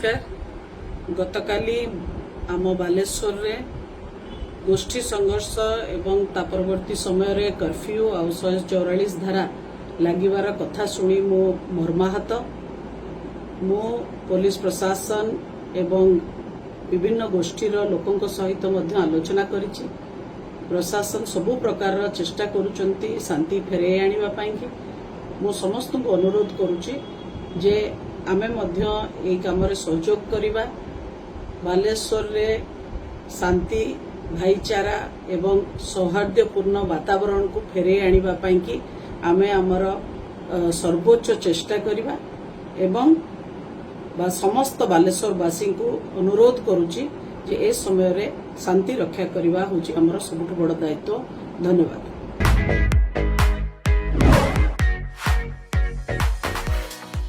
नमस्कार। गतकाली आम बालेश्वर रे गोष्ठी संघर्ष एवं ता परवर्ती समय रे कर्फ्यू आ 144 धारा लागिवार कथा सुनी मो मर्माहत। मो पुलिस प्रशासन एवं विभिन्न गोष्ठीर लोकों सहित मध्य आलोचना करिछि। प्रशासन सबु प्रकार चेष्टा करुचंती शांति फेरे आनिबा पाई कि मो समस्त को अनुरोध करुछि जे आमे मध्य एई काम रे सहयोग करिबा। बालेश्वर रे शांति भाईचारा एवं सौहार्दपूर्ण वातावरण को फेरे आनिबा पाई कि आमे हमर सर्वोच्च चेष्टा करिबा एवं समस्त बालेश्वरवासी को अनुरोध करुछि जे ए समय रे शांति रक्षा करिबा होछि हमर सबुठ बड़ दायित्व। धन्यवाद।